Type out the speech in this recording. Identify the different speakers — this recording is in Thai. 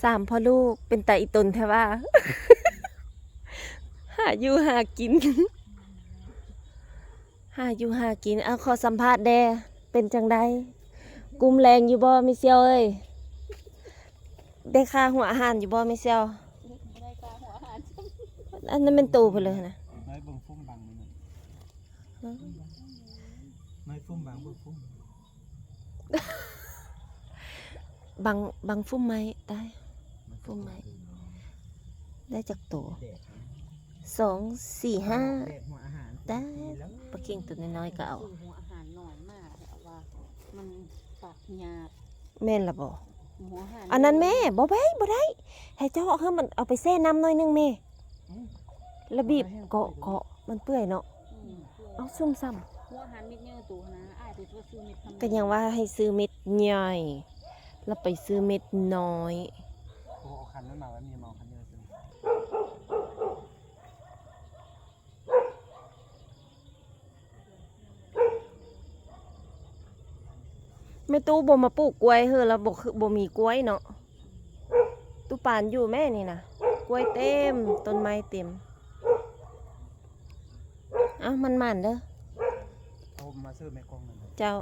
Speaker 1: 3พ่อลูกเป็นตาอีตนแท้ว่า หาอยู่หากิน หาอยู่หากินเอาขอสัมภาษณ์แด่เป็นจังไดกุมแรงอยู่บ่มิเซียวเอ้ยได้ค่าหัวอาหารอยู่บ่มิเซียว
Speaker 2: ได้กาหัวอาหาร
Speaker 1: อันนั้นเป็นตูเพิ่นเลยนะ
Speaker 3: น้อยเบิ่งฟุ้มบังนี่น้อยฟุ้มบังเบิ่งฟุ้ม
Speaker 1: บังฟุ้มไม้ได้ฟุ้มไม้ได้จากตัว2 4 5ได้ปลาเค็งตัวน้อยๆก็เอา
Speaker 2: หัวอาหารหน่อยมากแต่ว่ามันปากหยาบ
Speaker 1: แม่นล่ะบ่
Speaker 2: หัวอาหาร
Speaker 1: อันนั้นแม่บ่ได้ให้เจ้าเอามันเอาไปแช่น้ำหน่อยนึงแม่แล้วบีบเกาะมันเปื่อยเนาะเอาซุ่มซ้ำ
Speaker 2: หัวอาหารเม็ดเนื้อตัวนะอ้ายตัวว่าซื้อเม็ดทำ
Speaker 1: ก็ยังว่าให้ซื้อเม็ดใหญ่แล้วไปซื้อเม็ดน้อย
Speaker 3: โอ้คันนั้นมาแล้วมีเมาคันเดียวซึ่ง
Speaker 1: แม่ตู้บ่มาปลูกกล้วยเฮ้อแล้วบ่มีกล้วยเนาะตู้ปานอยู่แม่นี่นะกล้วยเต็มต้นไม้เต็มเอ้ามันเด้อ
Speaker 3: เอามาซื้อแม่กองนั่น
Speaker 1: เจ้า